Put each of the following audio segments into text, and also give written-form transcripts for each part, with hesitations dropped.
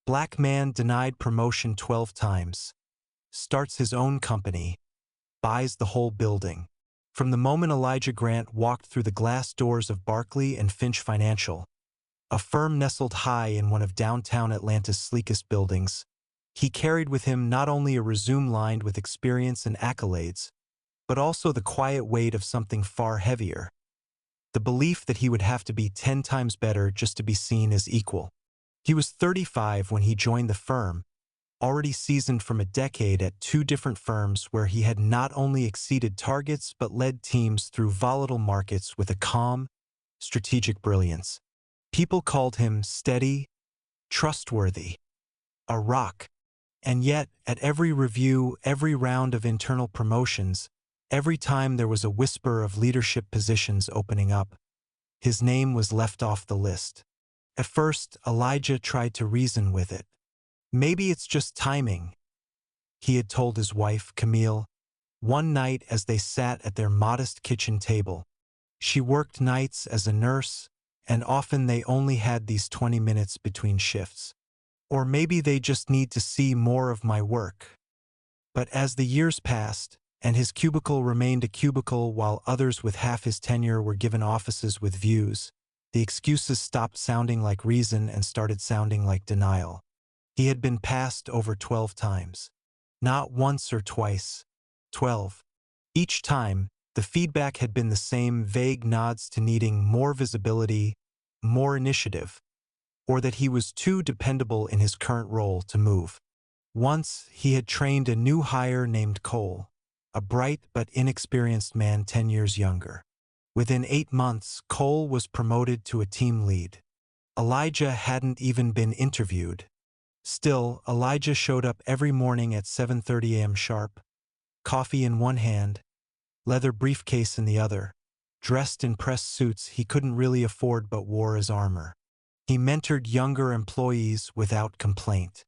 Black man denied promotion 12 times. Starts his own company. Buys the whole building. From the moment Elijah Grant walked through the glass doors of Barclay and Finch Financial, a firm nestled high in one of downtown Atlanta's sleekest buildings, he carried with him not only a resume lined with experience and accolades, but also the quiet weight of something far heavier. The belief that he would have to be 10 times better just to be seen as equal. He was 35 when he joined the firm, already seasoned from a decade at two different firms where he had not only exceeded targets but led teams through volatile markets with a calm, strategic brilliance. People called him steady, trustworthy, a rock. And yet, at every review, every round of internal promotions, every time there was a whisper of leadership positions opening up, his name was left off the list. At first, Elijah tried to reason with it. Maybe it's just timing, he had told his wife, Camille, one night as they sat at their modest kitchen table. She worked nights as a nurse, and often they only had these 20 minutes between shifts. Or maybe they just need to see more of my work. But as the years passed, and his cubicle remained a cubicle while others with half his tenure were given offices with views, the excuses stopped sounding like reason and started sounding like denial. He had been passed over 12 times. Not once or twice. 12. Each time, the feedback had been the same vague nods to needing more visibility, more initiative, or that he was too dependable in his current role to move. Once, he had trained a new hire named Cole, a bright but inexperienced man 10 years younger. Within 8 months, Cole was promoted to a team lead. Elijah hadn't even been interviewed. Still, Elijah showed up every morning at 7:30 a.m. sharp, coffee in one hand, leather briefcase in the other, dressed in pressed suits he couldn't really afford but wore as armor. He mentored younger employees without complaint.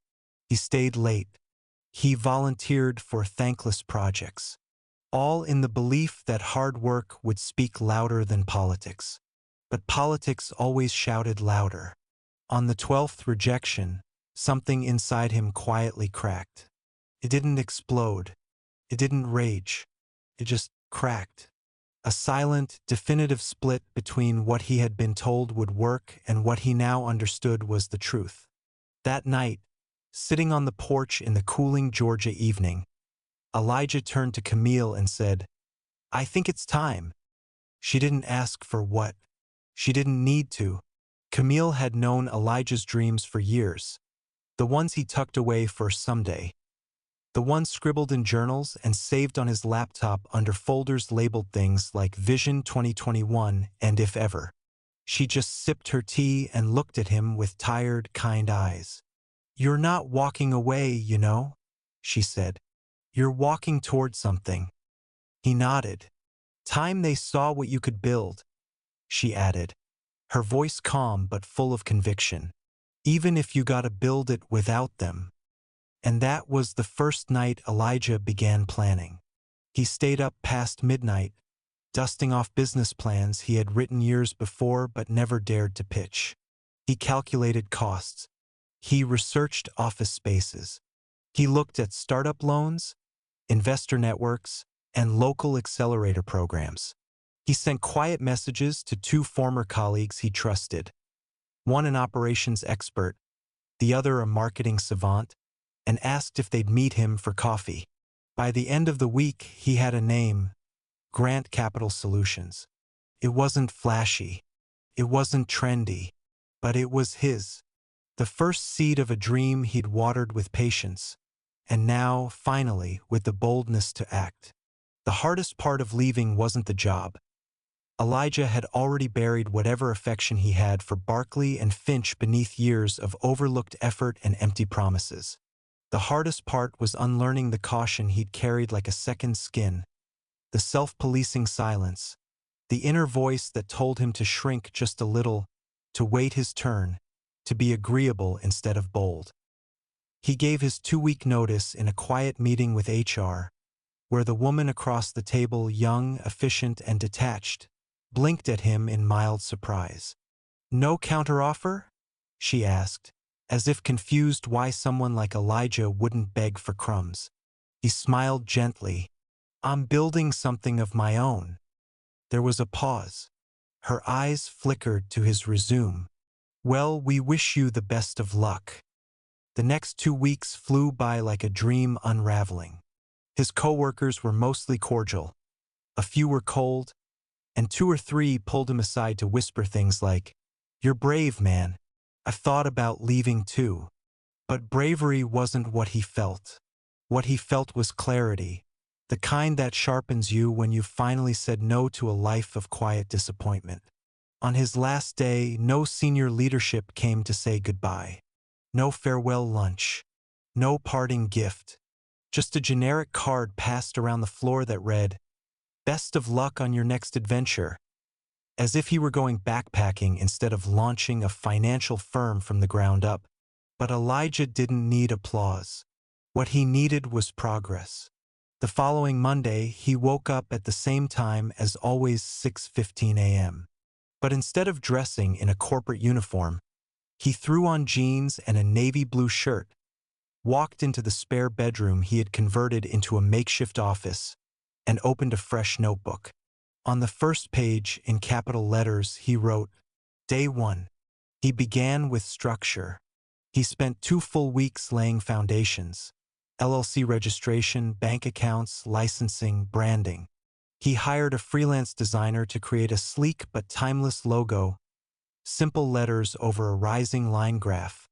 He stayed late. He volunteered for thankless projects, all in the belief that hard work would speak louder than politics. But politics always shouted louder. On the 12th rejection, something inside him quietly cracked. It didn't explode. It didn't rage. It just cracked. A silent, definitive split between what he had been told would work and what he now understood was the truth. That night, sitting on the porch in the cooling Georgia evening, Elijah turned to Camille and said, "I think it's time." She didn't ask for what. She didn't need to. Camille had known Elijah's dreams for years. The ones he tucked away for someday. The ones scribbled in journals and saved on his laptop under folders labeled things like Vision 2021 and If Ever. She just sipped her tea and looked at him with tired, kind eyes. "You're not walking away, you know," she said. "You're walking toward something." He nodded. "Time they saw what you could build," she added, her voice calm but full of conviction. "Even if you gotta build it without them." And that was the first night Elijah began planning. He stayed up past midnight, dusting off business plans he had written years before but never dared to pitch. He calculated costs. He researched office spaces. He looked at startup loans, investor networks, and local accelerator programs. He sent quiet messages to 2 former colleagues he trusted, one an operations expert, the other a marketing savant, and asked if they'd meet him for coffee. By the end of the week, he had a name: Grant Capital Solutions. It wasn't flashy. It wasn't trendy. But it was his. The first seed of a dream he'd watered with patience. And now, finally, with the boldness to act. The hardest part of leaving wasn't the job. Elijah had already buried whatever affection he had for Barclay and Finch beneath years of overlooked effort and empty promises. The hardest part was unlearning the caution he'd carried like a second skin, the self-policing silence, the inner voice that told him to shrink just a little, to wait his turn, to be agreeable instead of bold. He gave his 2-week notice in a quiet meeting with HR, where the woman across the table, young, efficient, and detached, blinked at him in mild surprise. "No counteroffer?" she asked. as if confused why someone like Elijah wouldn't beg for crumbs. He smiled gently. I'm building something of my own. There was a pause. Her eyes flickered to his resume. Well, we wish you the best of luck. The next 2 weeks flew by like a dream unraveling. His coworkers were mostly cordial. A few were cold, and 2 or 3 pulled him aside to whisper things like, "You're brave, man. I've thought about leaving too." But bravery wasn't what he felt. What he felt was clarity, the kind that sharpens you when you've finally said no to a life of quiet disappointment. On his last day, no senior leadership came to say goodbye. No farewell lunch. No parting gift. Just a generic card passed around the floor that read, "Best of luck on your next adventure." As if he were going backpacking instead of launching a financial firm from the ground up. But Elijah didn't need applause. What he needed was progress. The following Monday, he woke up at the same time as always, 6:15 a.m. But instead of dressing in a corporate uniform, he threw on jeans and a navy blue shirt, walked into the spare bedroom he had converted into a makeshift office, and opened a fresh notebook. On the first page, in capital letters, he wrote, Day 1. He began with structure. He spent 2 full weeks laying foundations: LLC registration, bank accounts, licensing, branding. He hired a freelance designer to create a sleek but timeless logo, simple letters over a rising line graph,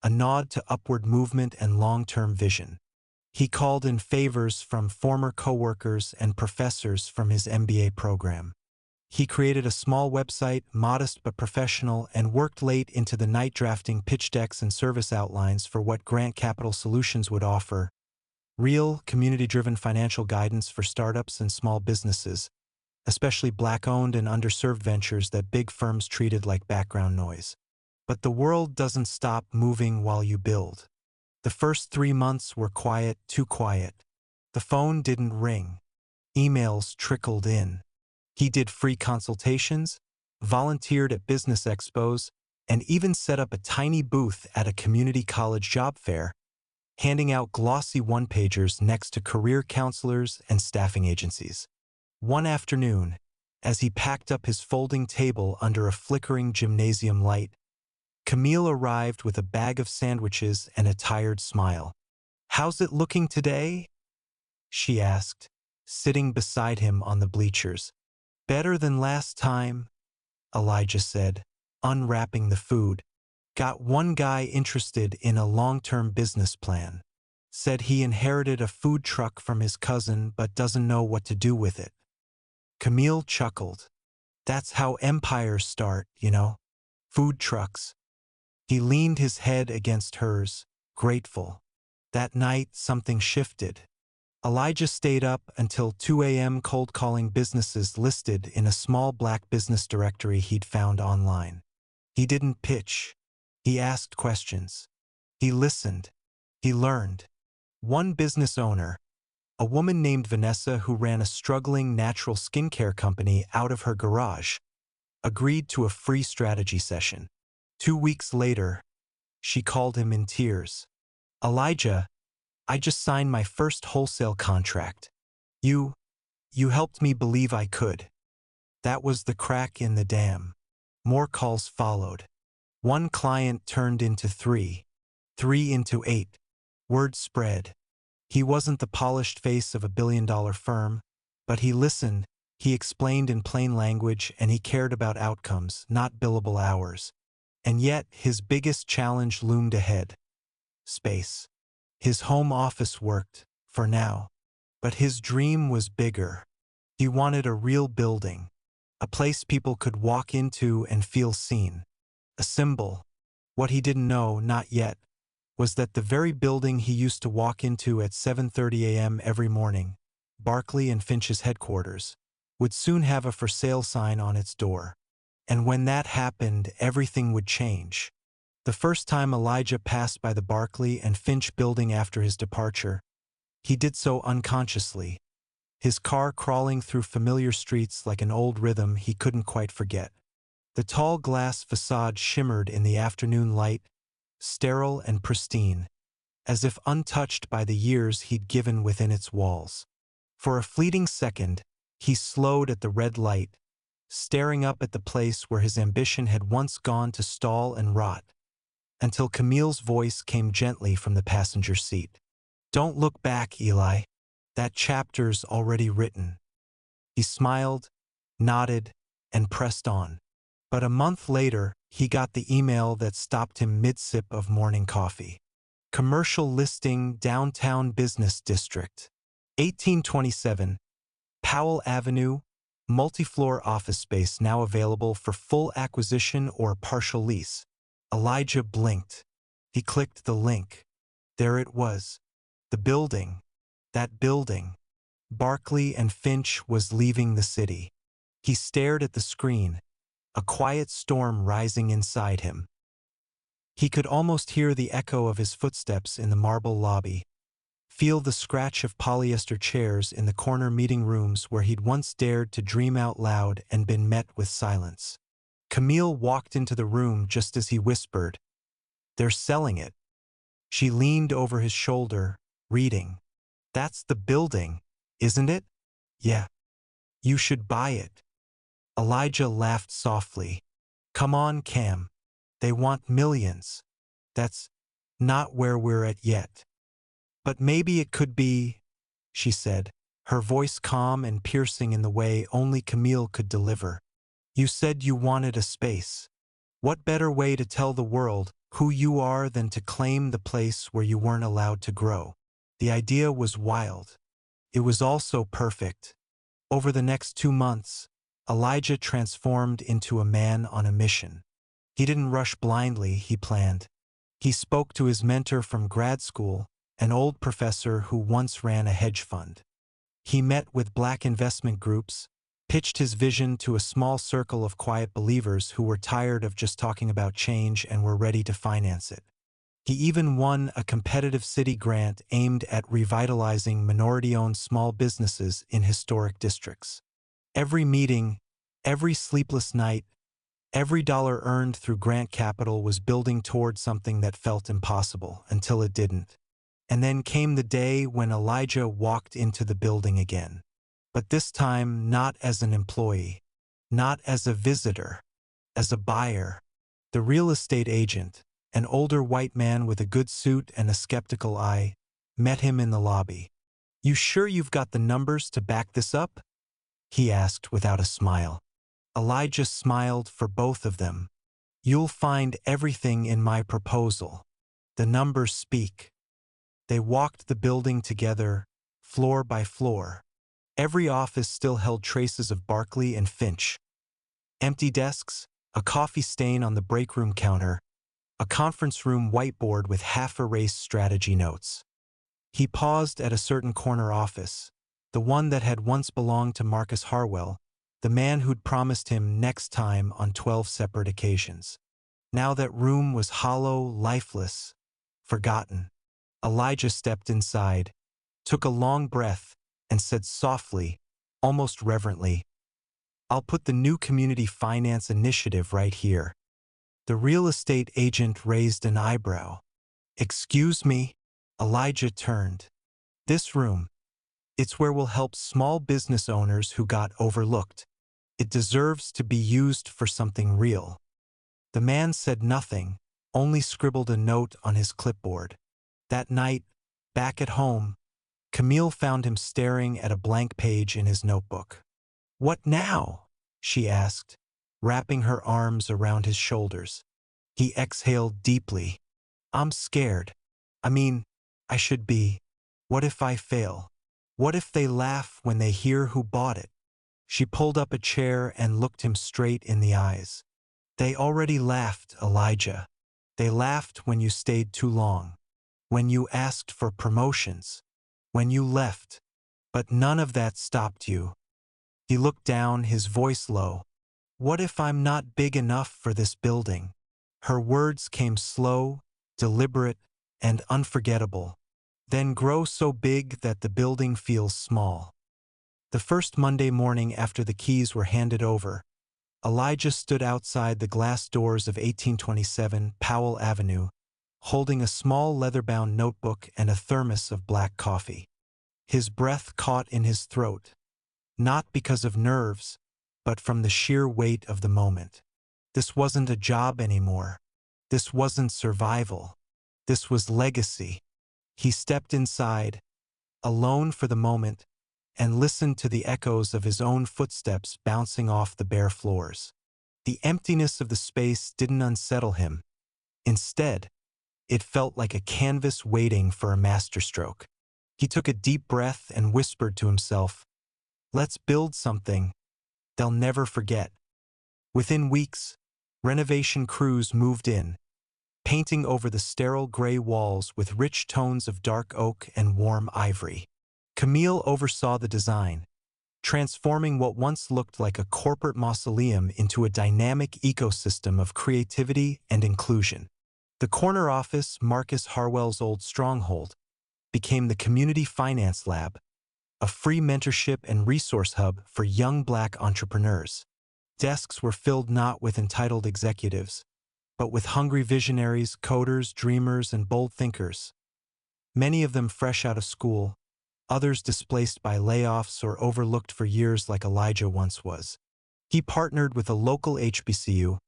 a nod to upward movement and long-term vision. He called in favors from former coworkers and professors from his MBA program. He created a small website, modest but professional, and worked late into the night drafting pitch decks and service outlines for what Grant Capital Solutions would offer: real, community-driven financial guidance for startups and small businesses, especially Black-owned and underserved ventures that big firms treated like background noise. But the world doesn't stop moving while you build. The first 3 months were quiet, too quiet. The phone didn't ring. Emails trickled in. He did free consultations, volunteered at business expos, and even set up a tiny booth at a community college job fair, handing out glossy one-pagers next to career counselors and staffing agencies. One afternoon, as he packed up his folding table under a flickering gymnasium light, Camille arrived with a bag of sandwiches and a tired smile. "How's it looking today?" she asked, sitting beside him on the bleachers. "Better than last time," Elijah said, unwrapping the food. "Got one guy interested in a long-term business plan. Said he inherited a food truck from his cousin but doesn't know what to do with it." Camille chuckled. "That's how empires start, you know. Food trucks." He leaned his head against hers, grateful. That night, something shifted. Elijah stayed up until 2 a.m. cold calling businesses listed in a small black business directory he'd found online. He didn't pitch. He asked questions. He listened. He learned. One business owner, a woman named Vanessa who ran a struggling natural skincare company out of her garage, agreed to a free strategy session. 2 weeks later, she called him in tears. "Elijah, I just signed my first wholesale contract. You helped me believe I could." That was the crack in the dam. More calls followed. 1 client turned into 3, 3 into 8. Word spread. He wasn't the polished face of a billion-dollar firm, but he listened, he explained in plain language, and he cared about outcomes, not billable hours. And yet, his biggest challenge loomed ahead. Space. His home office worked, for now. But his dream was bigger. He wanted a real building, a place people could walk into and feel seen. A symbol. What he didn't know, not yet, was that the very building he used to walk into at 7:30 a.m. every morning, Barclay and Finch's headquarters, would soon have a for sale sign on its door. And when that happened, everything would change. The first time Elijah passed by the Barclay and Finch building after his departure, he did so unconsciously, his car crawling through familiar streets like an old rhythm he couldn't quite forget. The tall glass facade shimmered in the afternoon light, sterile and pristine, as if untouched by the years he'd given within its walls. For a fleeting second, he slowed at the red light, staring up at the place where his ambition had once gone to stall and rot, until Camille's voice came gently from the passenger seat. "Don't look back, Eli. That chapter's already written." He smiled, nodded, and pressed on. But a month later, he got the email that stopped him mid-sip of morning coffee. Commercial listing, downtown business district. 1827, Powell Avenue, multi-floor office space now available for full acquisition or partial lease. Elijah blinked. He clicked the link. There it was. The building. That building. Barkley and Finch was leaving the city. He stared at the screen, a quiet storm rising inside him. He could almost hear the echo of his footsteps in the marble lobby, feel the scratch of polyester chairs in the corner meeting rooms where he'd once dared to dream out loud and been met with silence. Camille walked into the room just as he whispered, "They're selling it." She leaned over his shoulder, reading. "That's the building, isn't it?" "Yeah. You should buy it." Elijah laughed softly. "Come on, Cam. They want millions. That's not where we're at yet." "But maybe it could be," she said, her voice calm and piercing in the way only Camille could deliver. "You said you wanted a space. What better way to tell the world who you are than to claim the place where you weren't allowed to grow?" The idea was wild. It was also perfect. Over the next 2 months, Elijah transformed into a man on a mission. He didn't rush blindly, he planned. He spoke to his mentor from grad school, an old professor who once ran a hedge fund. He met with Black investment groups, pitched his vision to a small circle of quiet believers who were tired of just talking about change and were ready to finance it. He even won a competitive city grant aimed at revitalizing minority-owned small businesses in historic districts. Every meeting, every sleepless night, every dollar earned through grant capital was building toward something that felt impossible until it didn't. And then came the day when Elijah walked into the building again. But this time not as an employee, not as a visitor, as a buyer. The real estate agent, an older white man with a good suit and a skeptical eye, met him in the lobby. "You sure you've got the numbers to back this up?" he asked without a smile. Elijah smiled for both of them. "You'll find everything in my proposal. The numbers speak." They walked the building together, floor by floor. Every office still held traces of Barkley and Finch. Empty desks, a coffee stain on the break room counter, a conference room whiteboard with half-erased strategy notes. He paused at a certain corner office, the one that had once belonged to Marcus Harwell, the man who'd promised him next time on 12 separate occasions. Now that room was hollow, lifeless, forgotten. Elijah stepped inside, took a long breath, and said softly, almost reverently, "I'll put the new community finance initiative right here." The real estate agent raised an eyebrow. "Excuse me?" Elijah turned. "This room. It's where we'll help small business owners who got overlooked. It deserves to be used for something real." The man said nothing, only scribbled a note on his clipboard. That night, back at home, Camille found him staring at a blank page in his notebook. "What now?" she asked, wrapping her arms around his shoulders. He exhaled deeply. "I'm scared. I mean, I should be. What if I fail? What if they laugh when they hear who bought it?" She pulled up a chair and looked him straight in the eyes. "They already laughed, Elijah. They laughed when you stayed too long, when you asked for promotions, when you left. But none of that stopped you." He looked down, his voice low. "What if I'm not big enough for this building?" Her words came slow, deliberate, and unforgettable. "Then grow so big that the building feels small." The first Monday morning after the keys were handed over, Elijah stood outside the glass doors of 1827 Powell Avenue, holding a small leather-bound notebook and a thermos of black coffee. His breath caught in his throat, not because of nerves, but from the sheer weight of the moment. This wasn't a job anymore. This wasn't survival. This was legacy. He stepped inside, alone for the moment, and listened to the echoes of his own footsteps bouncing off the bare floors. The emptiness of the space didn't unsettle him. Instead, it felt like a canvas waiting for a masterstroke. He took a deep breath and whispered to himself, "Let's build something they'll never forget." Within weeks, renovation crews moved in, painting over the sterile gray walls with rich tones of dark oak and warm ivory. Camille oversaw the design, transforming what once looked like a corporate mausoleum into a dynamic ecosystem of creativity and inclusion. The corner office, Marcus Harwell's old stronghold, became the Community Finance Lab, a free mentorship and resource hub for young Black entrepreneurs. Desks were filled not with entitled executives, but with hungry visionaries, coders, dreamers, and bold thinkers. Many of them fresh out of school, others displaced by layoffs or overlooked for years like Elijah once was. He partnered with a local HBCU,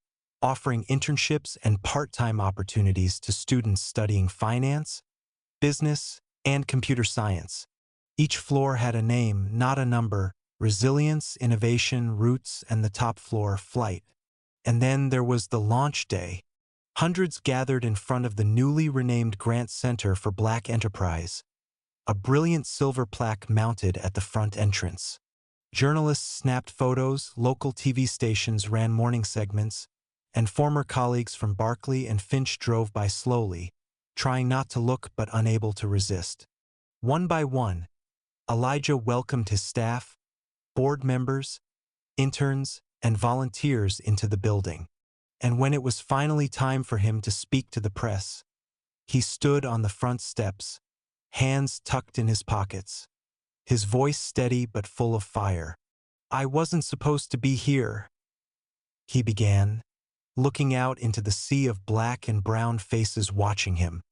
offering internships and part-time opportunities to students studying finance, business, and computer science. Each floor had a name, not a number: resilience, innovation, roots, and the top floor, flight. And then there was the launch day. Hundreds gathered in front of the newly renamed Grant Center for Black Enterprise, a brilliant silver plaque mounted at the front entrance. Journalists snapped photos, local TV stations ran morning segments, and former colleagues from Barclay and Finch drove by slowly, trying not to look but unable to resist. One by one, Elijah welcomed his staff, board members, interns, and volunteers into the building. And when it was finally time for him to speak to the press, he stood on the front steps, hands tucked in his pockets, his voice steady but full of fire. "I wasn't supposed to be here," he began, looking out into the sea of black and brown faces watching him.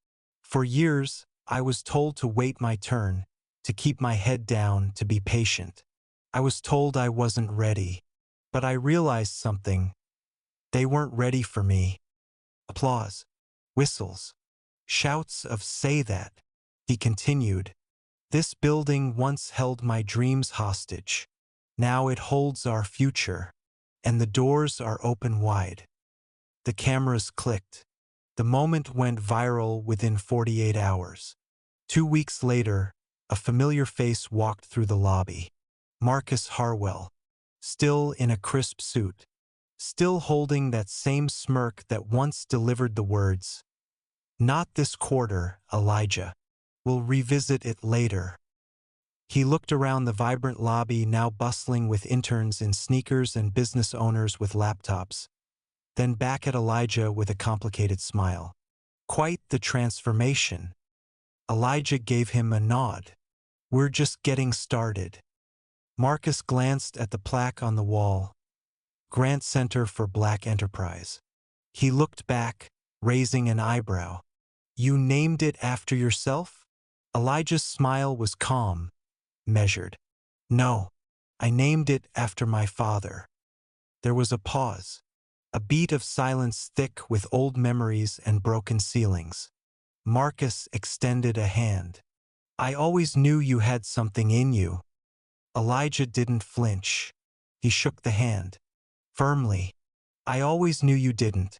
"For years, I was told to wait my turn, to keep my head down, to be patient. I was told I wasn't ready. But I realized something. They weren't ready for me." Applause, whistles, shouts of "say that." He continued, "This building once held my dreams hostage. Now it holds our future, and the doors are open wide." The cameras clicked. The moment went viral within 48 hours. 2 weeks later, a familiar face walked through the lobby. Marcus Harwell, still in a crisp suit, still holding that same smirk that once delivered the words, "Not this quarter, Elijah. We'll revisit it later." He looked around the vibrant lobby, now bustling with interns in sneakers and business owners with laptops, then back at Elijah with a complicated smile. "Quite the transformation." Elijah gave him a nod. "We're just getting started." Marcus glanced at the plaque on the wall, Grant Center for Black Enterprise. He looked back, raising an eyebrow. "You named it after yourself?" Elijah's smile was calm, measured. "No, I named it after my father." There was a pause, a beat of silence thick with old memories and broken ceilings. Marcus extended a hand. "I always knew you had something in you." Elijah didn't flinch. He shook the hand, firmly. "I always knew you didn't."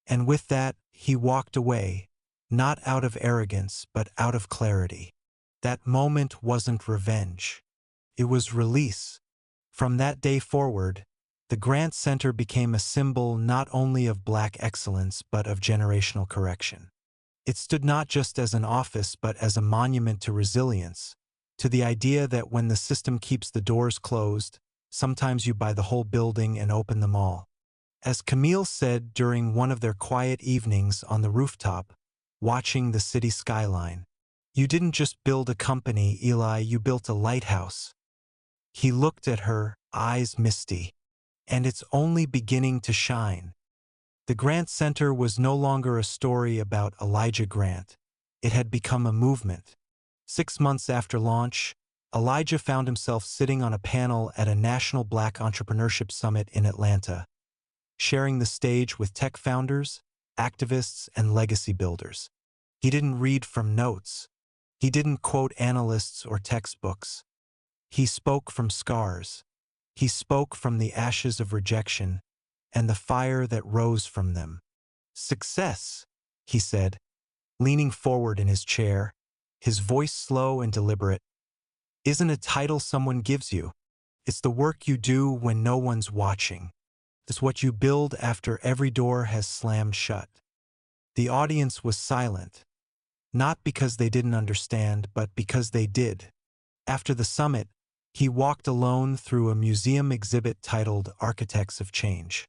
And with that, he walked away, not out of arrogance, but out of clarity. That moment wasn't revenge. It was release. From that day forward, the Grant Center became a symbol not only of Black excellence, but of generational correction. It stood not just as an office, but as a monument to resilience, to the idea that when the system keeps the doors closed, sometimes you buy the whole building and open them all. As Camille said during one of their quiet evenings on the rooftop, watching the city skyline, "You didn't just build a company, Eli, you built a lighthouse." He looked at her, eyes misty. "And it's only beginning to shine." The Grant Center was no longer a story about Elijah Grant. It had become a movement. 6 months after launch, Elijah found himself sitting on a panel at a National Black Entrepreneurship Summit in Atlanta, sharing the stage with tech founders, activists, and legacy builders. He didn't read from notes. He didn't quote analysts or textbooks. He spoke from scars. He spoke from the ashes of rejection and the fire that rose from them. "Success," he said, leaning forward in his chair, his voice slow and deliberate, "isn't a title someone gives you. It's the work you do when no one's watching. It's what you build after every door has slammed shut." The audience was silent, not because they didn't understand, but because they did. After the summit, he walked alone through a museum exhibit titled Architects of Change.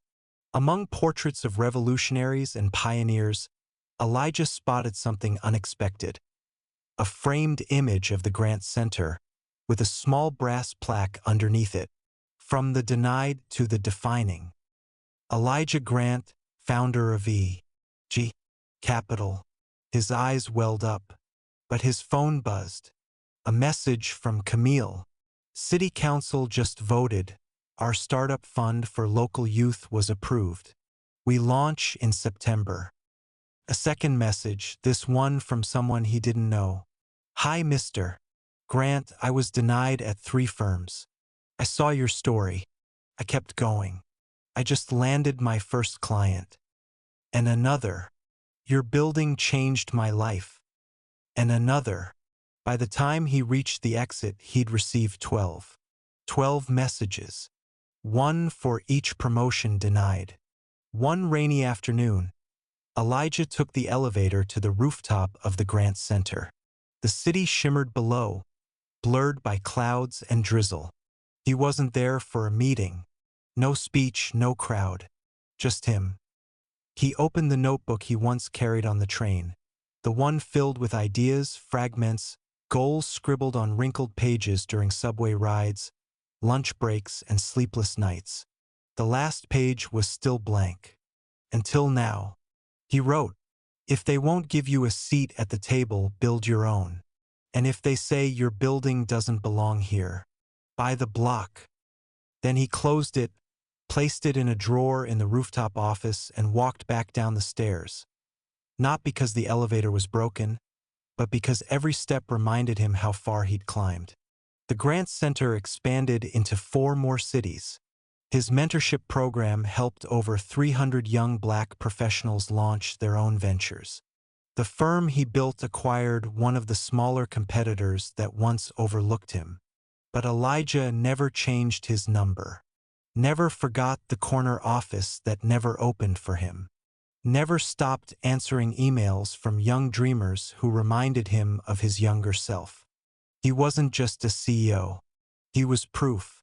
Among portraits of revolutionaries and pioneers, Elijah spotted something unexpected: a framed image of the Grant Center with a small brass plaque underneath it, "From the denied to the defining." Elijah Grant, founder of E.G. Capital. His eyes welled up, but his phone buzzed. A message from Camille. "City Council just voted. Our startup fund for local youth was approved. We launch in September." A second message, this one from someone he didn't know. "Hi, Mr. Grant, I was denied at 3 firms. I saw your story. I kept going. I just landed my first client." And another, "Your building changed my life." And another. By the time he reached the exit, he'd received 12 messages. One for each promotion denied. One rainy afternoon, Elijah took the elevator to the rooftop of the Grant Center. The city shimmered below, blurred by clouds and drizzle. He wasn't there for a meeting. No speech, no crowd. Just him. He opened the notebook he once carried on the train, the one filled with ideas, fragments, goals scribbled on wrinkled pages during subway rides, lunch breaks, and sleepless nights. The last page was still blank. Until now. He wrote, "If they won't give you a seat at the table, build your own. And if they say your building doesn't belong here, buy the block." Then he closed it, placed it in a drawer in the rooftop office, and walked back down the stairs. Not because the elevator was broken, but because every step reminded him how far he'd climbed. The Grant Center expanded into 4 more cities. His mentorship program helped over 300 young Black professionals launch their own ventures. The firm he built acquired one of the smaller competitors that once overlooked him. But Elijah never changed his number. Never forgot the corner office that never opened for him. Never stopped answering emails from young dreamers who reminded him of his younger self. He wasn't just a CEO. He was proof.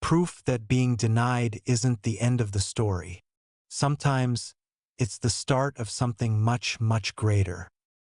Proof that being denied isn't the end of the story. Sometimes, it's the start of something much, much greater.